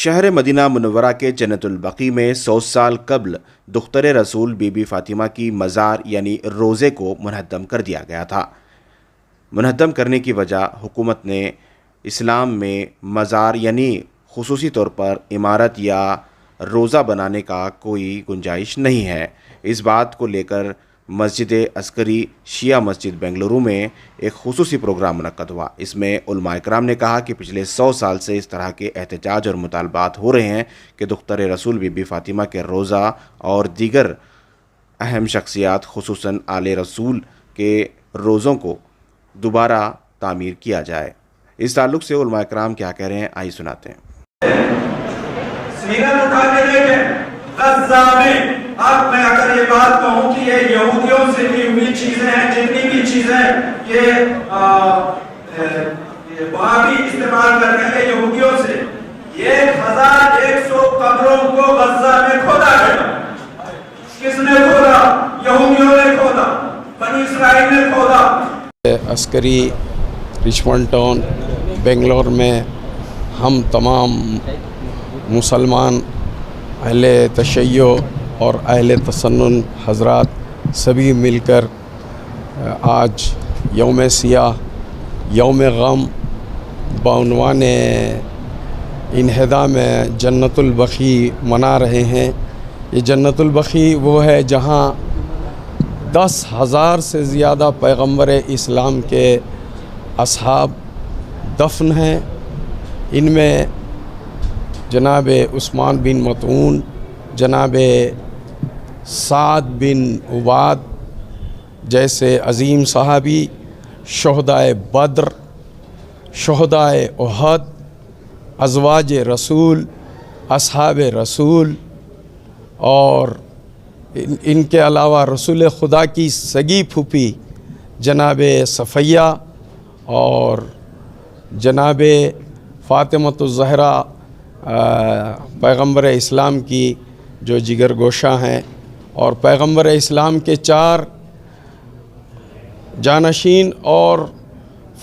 शहर Medina Munawwara के जन्नतुल बकी में 100 साल कबल दुख्तर रसूल बीबी फ़ातिमा की मज़ार यानी रोज़े को मुनहद्दम कर दिया गया था। मुनहद्दम करने की वजह हुकूमत ने इस्लाम में मज़ार यानी खुसूसी तौर पर इमारत या रोज़ा बनाने का कोई गुंजाइश नहीं है। इस बात को लेकर मस्जिद अस्करी शिया मस्जिद बेंगलुरु में एक खुसूसी प्रोग्राम मुनक्कद हुआ। इसमें उलमा इकराम ने कहा कि पिछले 100 साल से इस तरह के एहतजाज और मुतालबात हो रहे हैं कि दुख्तर रसूल बीबी फ़ातिमा के रोज़ा और दीगर अहम शख्सियात खुसूसन आले रसूल के रोज़ों को दोबारा तामीर किया जाए। इस ताल्लुक़ से उलमा इकराम क्या कह रहे हैं, आइए सुनाते हैं। अब मैं अगर ये बात कहूँ कि ये यहूदियों से ली हुई चीजें हैं, जितनी भी चीजें ये वहाबी इस्तेमाल कर रहे हैं यहूदियों से, 1100 कब्रों को गज़ा में खोदा गया। किसने खोदा? यहूदियों ने खोदा, बनी इस्राइल ने खोदा। अस्करी रिचमंड टाउन बेंगलोर में हम तमाम मुसलमान अहले तशय्यो और अहले तसन्नुन हज़रात सभी मिलकर आज यौम सियाह यौम गम बउनवान इन्हिदा में जन्नतुल बकी मना रहे हैं। ये जन्नतुल बकी वो है जहाँ 10,000 से ज़्यादा पैगंबर इस्लाम के असहाब दफन हैं। इनमें जनाब उस्मान बिन मतऊन, जनाब साद बिन उबाद जैसे अज़ीम सहाबी, शहदाए बद्र, शहदाए उहद, अज़वाज रसूल, असहाब रसूल और इनके अलावा रसूल खुदा की सगी फूफी जनाब सफ़ैया और जनाब फ़ातिमतुज़ ज़हरा पैगंबर इस्लाम की जो जिगर गोशा हैं और पैगंबर इस्लाम के 4 जानशीन और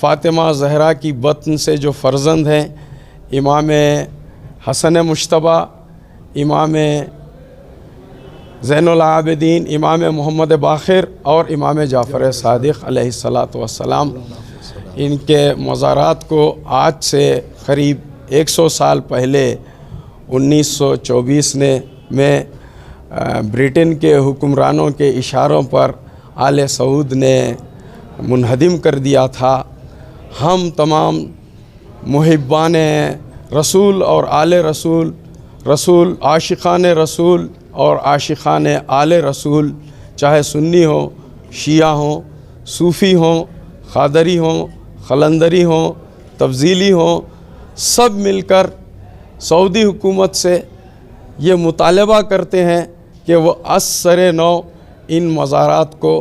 फ़ातिमा ज़हरा की बतन से जो फ़र्जंद हैं, इमाम हसन मुश्तबा, इमाम ज़ैनुल आबिदीन, इमाम मोहम्मद बाखिर और इमाम जाफ़र सादिक़ अलैहिस्सलातु वस्सलाम, इनके मज़ारात को आज से क़रीब 100 साल पहले 1924 में ब्रिटेन के हुक्मरानों के इशारों पर आले सऊद ने मुनहदिम कर दिया था। हम तमाम मुहिब्बान रसूल और आले रसूल आशिक़ान रसूल और आशिक़ान आले रसूल, चाहे सुन्नी हो, शिया हो, सूफ़ी हो, क़ादरी हो, क़लंदरी हो, तफ़ज़ीली हो, सब मिलकर सऊदी हुकूमत से ये मुतालबा करते हैं कि वो असरे नौ इन मज़ारात को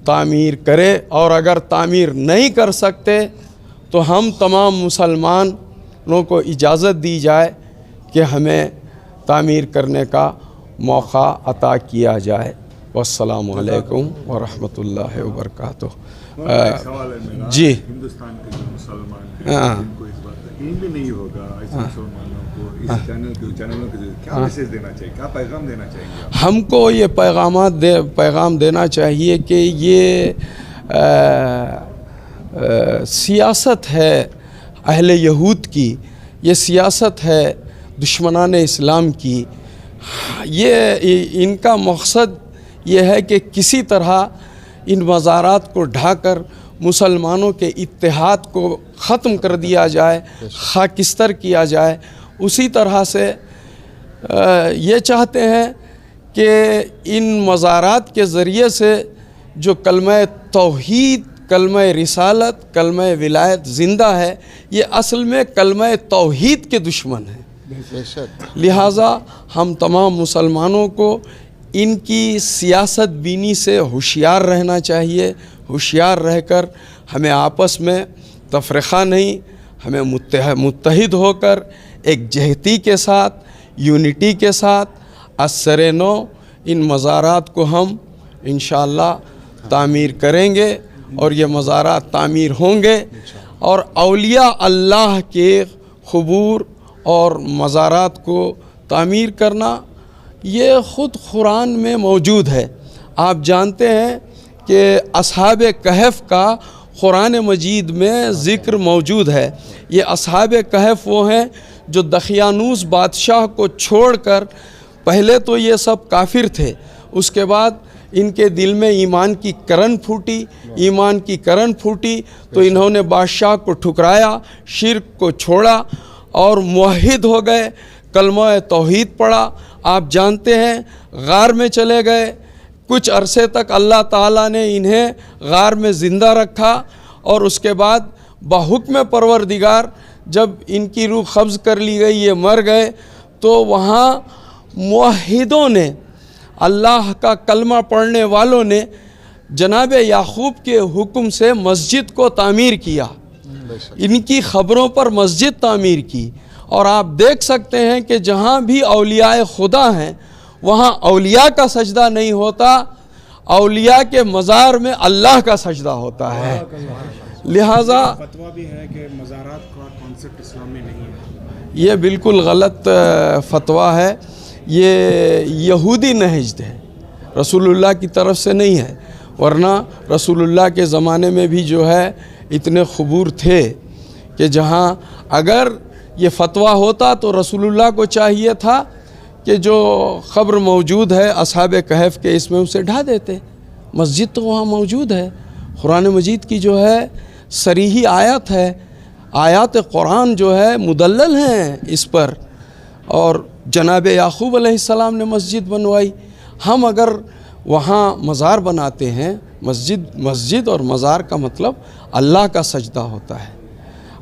तामीर करे, और अगर तामीर नहीं कर सकते तो हम तमाम मुसलमानों को इजाज़त दी जाए कि हमें तामीर करने का मौका अता किया जाए। वस्सलामु अलैकुम व रहमतुल्लाहि व बरकातुहू। जी, हिंदुस्तान के जो मुसलमान हैं इनको इस बात का यकीन भी नहीं होगा, ऐसे मुसलमानों को इस चैनलों के क्या मैसेज देना चाहिए, क्या पैगाम देना चाहिए? हमको ये पैगाम देना चाहिए कि ये सियासत है अहले यहूद की, ये सियासत है दुश्मनान इस्लाम की। ये इनका मकसद ये है कि किसी तरह इन मज़ारात को ढाकर मुसलमानों के इत्तेहाद को ख़त्म कर दिया जाए, खाकिस्तर किया जाए। उसी तरह से ये चाहते हैं कि इन मज़ारात के ज़रिए से जो कलमा तौहीद, कलमा रिसालत, कलमा विलायत ज़िंदा है, ये असल में कलमा तौहीद के दुश्मन हैं। लिहाजा हम तमाम मुसलमानों को इनकी सियासत बीनी से होशियार रहना चाहिए। होशियार रहकर हमें आपस में तफ़रीक़ा नहीं, हमें मुत्तहिद होकर एक जहती के साथ, यूनिटी के साथ असरे नौ इन मज़ारात को हम इंशाअल्लाह तामीर करेंगे और ये मज़ारात तामीर होंगे और औलिया अल्लाह के क़ुबूर और मज़ारात को तामीर करना, ये ख़ुद कुरान में मौजूद है। आप जानते हैं कि असहाब कहफ़ का कुरान मजीद में ज़िक्र मौजूद है। ये असहाब कहफ़ वो हैं जो दखयानूस बादशाह को छोड़कर, पहले तो ये सब काफिर थे, उसके बाद इनके दिल में ईमान की करन फूटी तो इन्होंने बादशाह को ठुकराया, शिर्क को छोड़ा और मुवहिद हो गए, कलमा तौहीद पढ़ा। आप जानते हैं गार में चले गए, कुछ अरसे तक अल्लाह ताला ने इन्हें गार में ज़िंदा रखा और उसके बाद बहुक्म परवरदिगार जब इनकी रूह कब्ज़ कर ली गई, ये मर गए, तो वहाँ मुवहिदों ने, अल्लाह का कलमा पढ़ने वालों ने जनाब याकूब के हुक्म से मस्जिद को तामीर किया, इनकी ख़बरों पर मस्जिद तामीर की। और आप देख सकते हैं कि जहाँ भी औलियाए खुदा हैं वहाँ औलिया का सजदा नहीं होता, औलिया के मज़ार में अल्लाह का सजदा होता है। लिहाजा फतवा भी है कि मज़ारात का कॉन्सेप्ट इस्लाम में नहीं है। ये बिल्कुल गलत फतवा है, ये यहूदी नहज है, रसूलुल्लाह की तरफ से नहीं है। वरना रसूलुल्लाह के ज़माने में भी जो है इतने खबूर थे कि जहाँ अगर ये फतवा होता तो रसूलुल्लाह को चाहिए था कि जो ख़ब्र मौजूद है असहाब कहफ़ के, इसमें उसे ढा देते। मस्जिद तो वहाँ मौजूद है, कुरान मजीद की जो है सरीही आयत है, आयत कुरान जो है मुदल्लल हैं इस पर, और जनाब याकूब अलैहिस्सलाम ने मस्जिद बनवाई। हम अगर वहाँ मज़ार बनाते हैं, मस्जिद और मज़ार का मतलब अल्लाह का सजदा होता है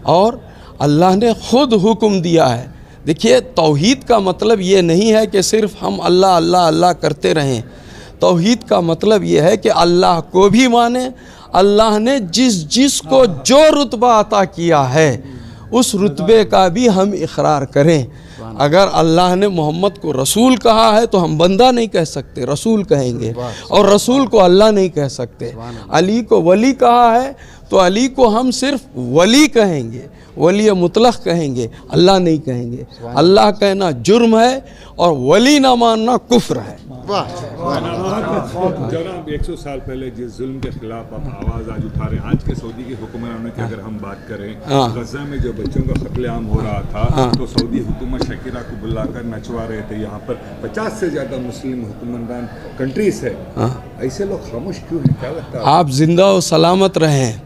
और अल्लाह ने ख़ुद हुक्म दिया है। देखिए, तौहीद का मतलब ये नहीं है कि सिर्फ़ हम अल्लाह अल्लाह अल्लाह करते रहें। तौहीद का मतलब ये है कि अल्लाह को भी माने, अल्लाह ने जिस को जो रुतबा अता किया है उस रुतबे का भी हम इकरार करें। अगर अल्लाह ने मोहम्मद को रसूल कहा है तो हम बंदा नहीं कह सकते, रसूल कहेंगे, और रसूल को अल्लाह नहीं कह सकते। अली को वली कहा है तो अली को हम सिर्फ वली कहेंगे, वली मुतलक कहेंगे, अल्लाह नहीं कहेंगे। अल्लाह कहना जुर्म है और वली ना मानना कुफ्र है। जनाब 100 साल पहले जिस जुल्म के खिलाफ आप आवाज़ आज उठा रहे हैं, आज के सऊदी के हुक्मरानों की अगर हम बात करें, गजा में जो बच्चों का कत्लेआम हो रहा था तो सऊदी हुकूमत शकीरा को बुलाकर नचवा रहे थे। यहाँ पर 50 से ज़्यादा मुस्लिम हुक्मरान कंट्रीज है, ऐसे लोग खामोश क्यों हैं, क्या लगता है? आप जिंदा और सलामत रहें,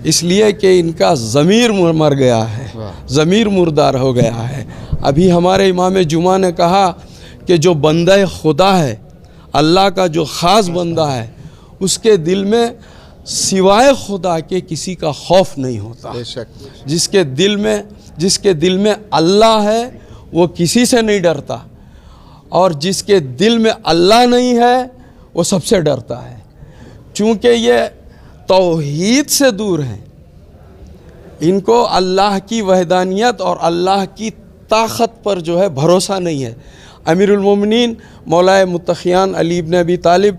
इसलिए कि इनका ज़मीर मर गया है, ज़मीर मुर्दार हो गया है। अभी हमारे इमाम जुमा ने कहा कि जो बंदा खुदा है, अल्लाह का जो ख़ास बंदा है, उसके दिल में सिवाय खुदा के किसी का खौफ नहीं होता। जिसके दिल में अल्लाह है वो किसी से नहीं डरता, और जिसके दिल में अल्लाह नहीं है वो सबसे डरता है। चूँकि ये तौहीद से दूर हैं, इनको अल्लाह की वहदानियत और अल्लाह की ताकत पर जो है भरोसा नहीं है। अमीरुल मोमिनीन मौलाए मुत्तक़ियान अली इब्न अबी तालिब,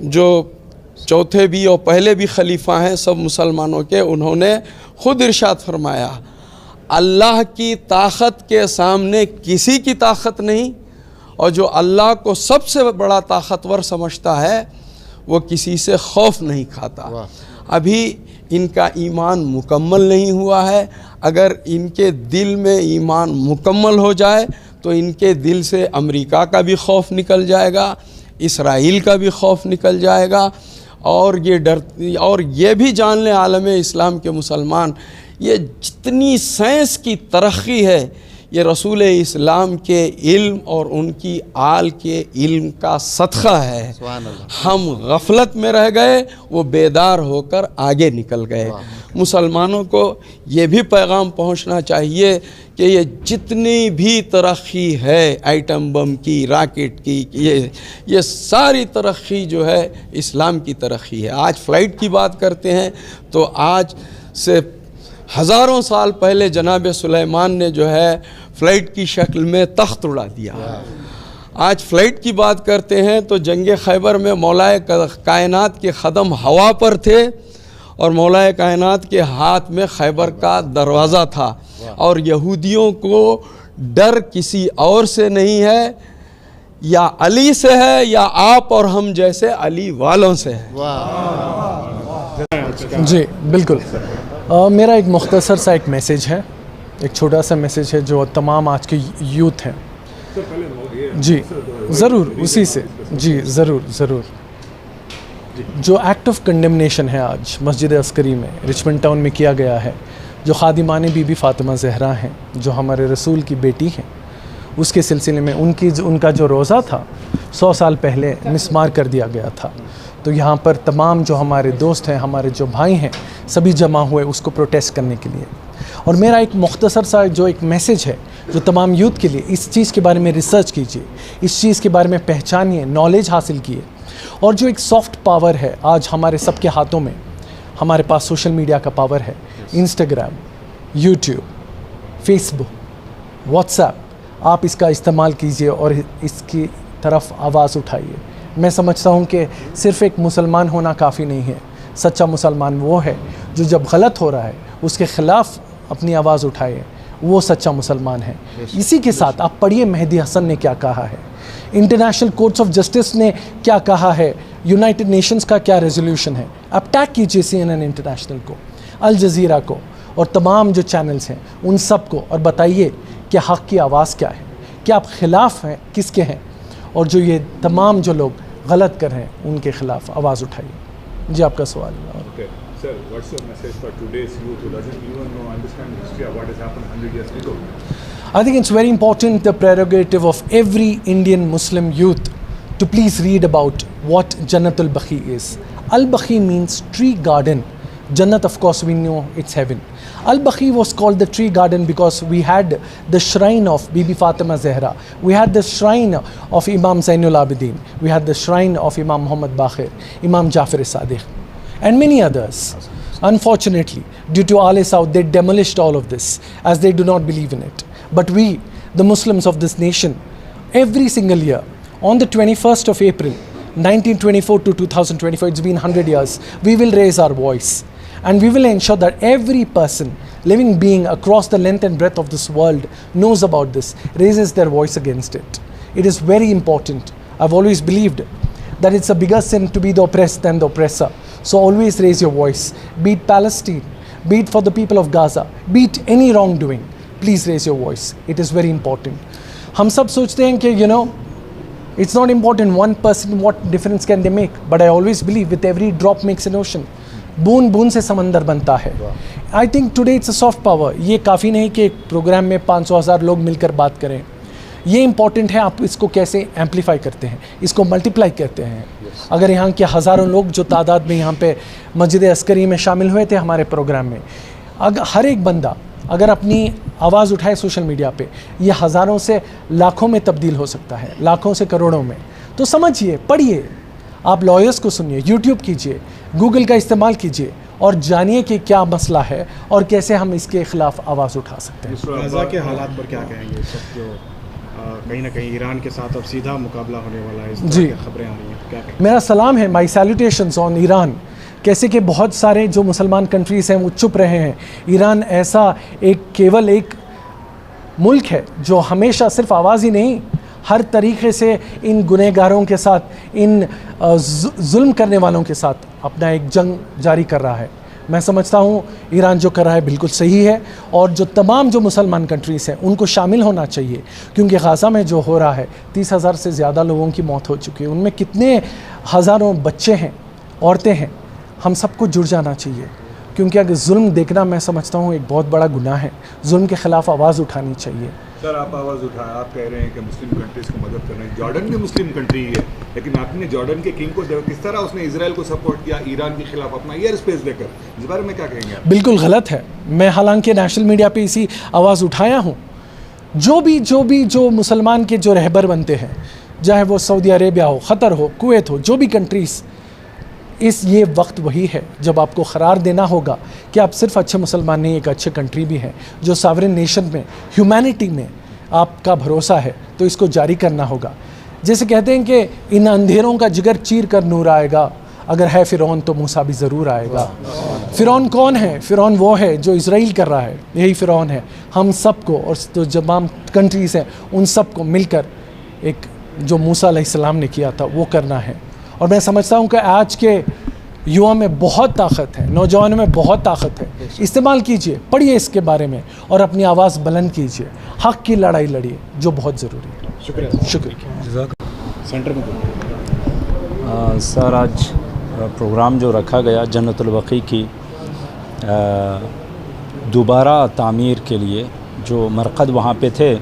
जो चौथे भी और पहले भी खलीफा हैं सब मुसलमानों के, उन्होंने ख़ुद इरशाद फरमाया, अल्लाह की ताकत के सामने किसी की ताकत नहीं, और जो अल्लाह को सबसे बड़ा ताकतवर समझता है वो किसी से खौफ नहीं खाता। अभी इनका ईमान मुकम्मल नहीं हुआ है। अगर इनके दिल में ईमान मुकम्मल हो जाए तो इनके दिल से अमेरिका का भी खौफ निकल जाएगा, इसराइल का भी खौफ निकल जाएगा, और ये भी जान लें आलम इस्लाम के मुसलमान, ये जितनी साइंस की तरक्की है ये रसूल इस्लाम के इल्म और उनकी आल के इल्म का सदक़ा है। हम गफलत में रह गए, वो बेदार होकर आगे निकल गए। मुसलमानों को ये भी पैगाम पहुंचना चाहिए कि ये जितनी भी तरक्की है, एटम बम की, रॉकेट की, ये सारी तरक्की जो है इस्लाम की तरक्की है। आज फ़्लाइट की बात करते हैं तो आज से हज़ारों साल पहले जनाब सुलेमान ने जो है फ़्लाइट की शक्ल में तख्त उड़ा दिया। आज फ़्लाइट की बात करते हैं तो जंग खैबर में मौलाए कायनात के ख़दम हवा पर थे और मौलाए कायनात के हाथ में खैबर का दरवाज़ा था। और यहूदियों को डर किसी और से नहीं है, या अली से है या आप और हम जैसे अली वालों से है। जी बिल्कुल। मेरा एक मुख्तसर सा एक मैसेज है, एक छोटा सा मैसेज है जो तमाम आज के यूथ हैं। जी ज़रूर, उसी से जी ज़रूर। जो एक्ट ऑफ कंडेमनेशन है आज मस्जिद अस्करी में रिचमंड टाउन में किया गया है, जो खादिमान बीबी फ़ातिमा ज़हरा हैं, जो हमारे रसूल की बेटी हैं, उसके सिलसिले में उनका जो रोज़ा था 100 साल पहले मिसमार कर दिया गया था। तो यहाँ पर तमाम जो हमारे दोस्त हैं, हमारे जो भाई हैं, सभी जमा हुए उसको प्रोटेस्ट करने के लिए। और मेरा एक मुख्तसर सा जो एक मैसेज है जो तमाम यूथ के लिए, इस चीज़ के बारे में रिसर्च कीजिए, इस चीज़ के बारे में पहचानिए, नॉलेज हासिल कीजिए। और जो एक सॉफ्ट पावर है आज हमारे सबके हाथों में, हमारे पास सोशल मीडिया का पावर है, इंस्टाग्राम, यूट्यूब, फेसबुक, व्हाट्सएप, आप इसका इस्तेमाल कीजिए और इसकी तरफ आवाज़ उठाइए। मैं समझता हूँ कि सिर्फ़ एक मुसलमान होना काफ़ी नहीं है। सच्चा मुसलमान वो है जो जब गलत हो रहा है उसके ख़िलाफ़ अपनी आवाज़ उठाए, वो सच्चा मुसलमान है। इसी के साथ आप पढ़िए मेहदी हसन ने क्या कहा है, इंटरनेशनल कोर्ट्स ऑफ जस्टिस ने क्या कहा है, यूनाइटेड नेशंस का क्या रेजोल्यूशन है। आप टैग कीजिए CNN इंटरनेशनल को, अल जज़ीरा को और तमाम जो चैनल्स हैं उन सब को, और बताइए कि हक़ की आवाज़ क्या है, कि आप ख़िलाफ़ हैं किसके हैं, और जो ये तमाम जो लोग गलत कर रहे हैं उनके ख़िलाफ़ आवाज़ उठाइए। जी आपका सवाल। Okay. Sir, what's your message for today's youth who doesn't even know, understand history of what has happened 100 years ago? I think it's very important, the prerogative of every Indian Muslim youth to please read about what Jannatul Baqi is. Al-Baqi means tree garden. Jannat, of course, we know it's heaven. Al-Baqi was called the tree garden because we had the shrine of Bibi Fatima Zahra. We had the shrine of Imam Zainul Abidin. We had the shrine of Imam Muhammad Baqir, Imam Jafar Sadiq, and many others. Unfortunately, due to Ahle Saud, they demolished all of this as they do not believe in it. But we, the Muslims of this nation, every single year, on the 21st of April, 1924 to 2024, it's been 100 years, we will raise our voice. And we will ensure that every person, living being across the length and breadth of this world knows about this, raises their voice against it. It is very important. I've always believed that it's a bigger sin to be the oppressed than the oppressor. So always raise your voice. Be it Palestine, be it for the people of Gaza, be it any wrongdoing, please raise your voice. It is very important. हम सब सोचते हैं कि it's not important one person what difference can they make, but I always believe with every drop makes an ocean. बूंद बूंद से समंदर बनता है। I think today it's a soft power. ये काफ़ी नहीं कि एक प्रोग्राम में 500,000 लोग मिलकर बात करें, ये इम्पॉर्टेंट है आप इसको कैसे एम्पलीफाई करते हैं, इसको मल्टीप्लाई करते हैं। अगर यहाँ के हज़ारों लोग जो तादाद में यहाँ पे मस्जिद अस्करी में शामिल हुए थे हमारे प्रोग्राम में, अगर हर एक बंदा अगर अपनी आवाज़ उठाए सोशल मीडिया पे, ये हज़ारों से लाखों में तब्दील हो सकता है, लाखों से करोड़ों में। तो समझिए, पढ़िए, आप लॉयर्स को सुनिए, यूट्यूब कीजिए, गूगल का इस्तेमाल कीजिए और जानिए कि क्या मसला है और कैसे हम इसके ख़िलाफ़ आवाज़ उठा सकते हैं। गाज़ा के हालात पर क्या कहेंगे? सब जो कहीं ना कहीं ईरान के साथ अब सीधा मुकाबला होने वाला है, इस तरह की खबरें आ रही हैं, क्या कहेंगे? मेरा सलाम है, माई सैल्यूटेशंस ऑन ईरान। कैसे कि बहुत सारे जो मुसलमान कंट्रीज़ हैं वो चुप रहे हैं, ईरान ऐसा केवल एक मुल्क है जो हमेशा सिर्फ आवाज़ ही नहीं, हर तरीक़े से इन गुनहगारों के साथ, इन जुल्म करने वालों के साथ अपना एक जंग जारी कर रहा है। मैं समझता हूँ ईरान जो कर रहा है बिल्कुल सही है, और जो तमाम जो मुसलमान कंट्रीज़ हैं उनको शामिल होना चाहिए, क्योंकि गाज़ा में जो हो रहा है 30,000 से ज़्यादा लोगों की मौत हो चुकी है, उनमें कितने हज़ारों बच्चे हैं, औरतें हैं। हम सबको जुड़ जाना चाहिए, क्योंकि अगर जुल्म देखना मैं समझता हूँ एक बहुत बड़ा गुनाह है। जुल्म के ख़िलाफ़ आवाज़ उठानी चाहिए। सर, आप आवाज़ उठाए, आप कह रहे हैं कि मुस्लिम कंट्रीज़ को मदद कर रहे हैं। जॉर्डन भी मुस्लिम कंट्री है, लेकिन आपने जॉर्डन के किंग को किस तरह उसने इजराइल को सपोर्ट किया ईरान के खिलाफ अपना एयर स्पेस देकर, इस बारे में क्या कहेंगे? बिल्कुल गलत है। मैं हालांकि नेशनल मीडिया पे इसी आवाज़ उठाया हूँ। जो मुसलमान के जो रहबर बनते हैं, चाहे वो सऊदी अरेबिया हो, क़तर हो, कुवैत हो, जो भी कंट्रीज़, ये वक्त वही है जब आपको करार देना होगा कि आप सिर्फ अच्छे मुसलमान नहीं, एक अच्छे कंट्री भी हैं, जो सॉवरेन नेशन में, ह्यूमैनिटी में आपका भरोसा है, तो इसको जारी करना होगा। जैसे कहते हैं कि इन अंधेरों का जिगर चीर कर नूर आएगा, अगर है फ़िरौन तो मूसा भी ज़रूर आएगा। फ़िरौन कौन है? फ़िरौन वो है जो इज़राइल कर रहा है, यही फ़िरौन है। हम सबको और जो तमाम कंट्रीज़ हैं उन सबको मिलकर एक जो मूसा अलैहिस्सलाम ने किया था वो करना है। और मैं समझता हूँ कि आज के युवा में बहुत ताकत है, नौजवानों में बहुत ताकत है, इस्तेमाल कीजिए, पढ़िए इसके बारे में और अपनी आवाज़ बुलंद कीजिए, हक़ की लड़ाई लड़िए जो बहुत ज़रूरी है। शुक्रिया। शुक्रिया। सेंटर में सर, आज प्रोग्राम जो रखा गया जन्नतुल बक़ी की दोबारा तामीर के लिए, जो मरकज़ वहाँ पे थे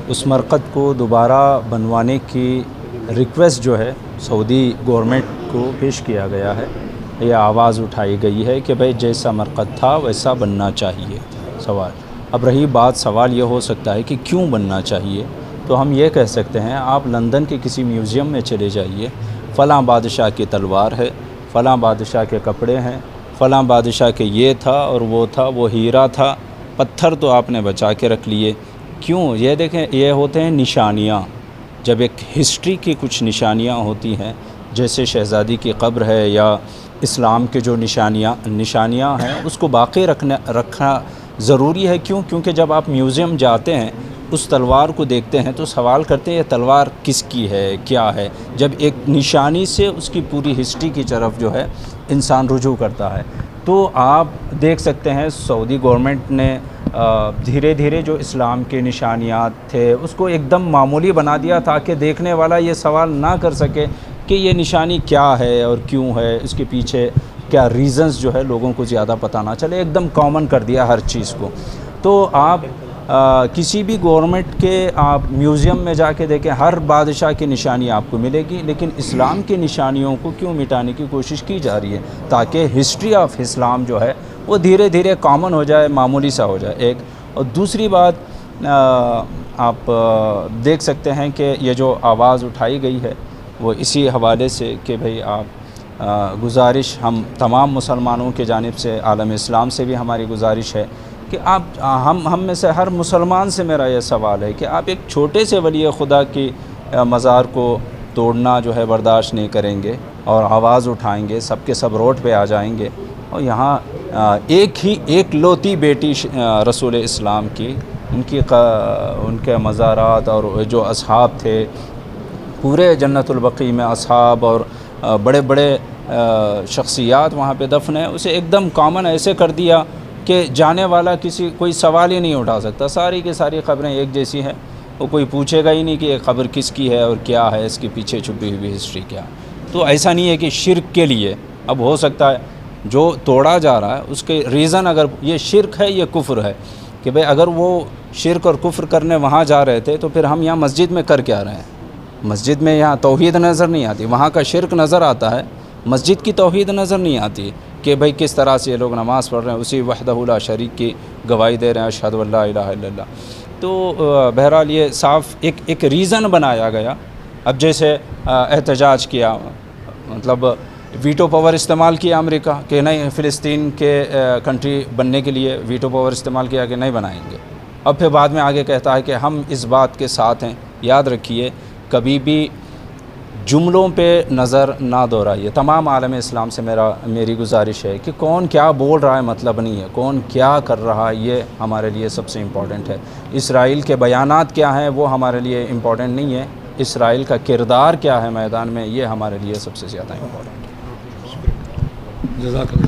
उस मरकज़ को दोबारा बनवाने की रिक्वेस्ट जो है सऊदी गवर्नमेंट को पेश किया गया है। ये आवाज़ उठाई गई है कि भाई जैसा मरकज़ था वैसा बनना चाहिए। सवाल अब रही बात, सवाल ये हो सकता है कि क्यों बनना चाहिए, तो हम ये कह सकते हैं आप लंदन के किसी म्यूज़ियम में चले जाइए, फ़लाँ बादशाह की तलवार है, फ़लाँ बादशाह के कपड़े हैं, फ़लाँ बादशाह के ये था और वो था, वो हीरा था, पत्थर तो आपने बचा के रख लिए। क्यों? ये देखें, ये होते हैं निशानियाँ। जब एक हिस्ट्री की कुछ निशानियाँ होती हैं, जैसे शहज़ादी की कब्र है या इस्लाम के जो निशानियाँ हैं, उसको बाक़ी रखना ज़रूरी है। क्यों? क्योंकि जब आप म्यूज़ियम जाते हैं उस तलवार को देखते हैं तो सवाल करते हैं ये तलवार किसकी है, क्या है। जब एक निशानी से उसकी पूरी हिस्ट्री की तरफ जो है इंसान रुजू करता है, तो आप देख सकते हैं सऊदी गवर्नमेंट ने धीरे धीरे जो इस्लाम के निशानियात थे उसको एकदम मामूली बना दिया ताकि देखने वाला ये सवाल ना कर सके कि ये निशानी क्या है और क्यों है, इसके पीछे क्या रीज़न्स जो है लोगों को ज़्यादा पता ना चले, एकदम कॉमन कर दिया हर चीज़ को। तो आप किसी भी गवर्नमेंट के आप म्यूज़ियम में जाके देखें, हर बादशाह की निशानी आपको मिलेगी, लेकिन इस्लाम की निशानियों को क्यों मिटाने की कोशिश की जा रही है, ताकि हिस्ट्री ऑफ इस्लाम जो है वो धीरे धीरे कॉमन हो जाए, मामूली सा हो जाए। एक और दूसरी बात आप देख सकते हैं कि ये जो आवाज़ उठाई गई है वो इसी हवाले से कि भाई आप गुजारिश हम तमाम मुसलमानों के जानिब से, आलम इस्लाम से भी हमारी गुजारिश है कि आप हम में से हर मुसलमान से मेरा यह सवाल है कि आप एक छोटे से वली खुदा की मज़ार को तोड़ना जो है बर्दाश्त नहीं करेंगे और आवाज़ उठाएंगे, सबके सब रोड पे आ जाएंगे। और यहाँ एक लौती बेटी रसूल इस्लाम की, उनके मज़ारात और जो असहाब थे, पूरे जन्नतुल बक़ी में असहाब और बड़े बड़े शख्सियात वहाँ पे दफन है, उसे एकदम कॉमन ऐसे कर दिया कि जाने वाला कोई सवाल ही नहीं उठा सकता। सारी की सारी ख़बरें एक जैसी हैं, वो कोई पूछेगा ही नहीं कि ये ख़बर किसकी है और क्या है, इसके पीछे छुपी हुई हिस्ट्री क्या है। तो ऐसा नहीं है कि शिर्क के लिए, अब हो सकता है जो तोड़ा जा रहा है उसके रीज़न, अगर ये शिर्क है, ये कुफ्र है, कि भाई अगर वो शिर्क और कुफ्र करने वहाँ जा रहे थे तो फिर हम यहाँ मस्जिद में कर क्या रहे हैं। मस्जिद में यहाँ तौहीद नज़र नहीं आती, वहाँ का शिर्क नज़र आता है, मस्जिद की तौहीद नज़र नहीं आती कि भाई किस तरह से ये लोग नमाज़ पढ़ रहे हैं, उसी वहदहु ला शरीक की गवाही दे रहे हैं, अशहदु अल्ला इलाहा इल्लल्लाह। तो बहरहाल ये साफ़ एक रीज़न बनाया गया। अब जैसे एहतजाज किया, मतलब वीटो पावर इस्तेमाल किया अमेरिका कि नहीं, फ़िलिस्तीन के कंट्री बनने के लिए वीटो पावर इस्तेमाल किया कि नहीं बनाएंगे। अब फिर बाद में आगे कहता है कि हम इस बात के साथ हैं। याद रखिए, कभी भी जुमलों पे नज़र ना दोहराइए। तमाम आलम इस्लाम से मेरी गुजारिश है कि कौन क्या बोल रहा है मतलब नहीं है, कौन क्या कर रहा है ये हमारे लिए सबसे इम्पॉर्टेंट है। इसराइल के बयानात क्या हैं वो हमारे लिए इम्पॉर्टेंट नहीं है, इसराइल का किरदार क्या है मैदान में, ये हमारे लिए सबसे ज़्यादा इम्पॉर्टेंट है।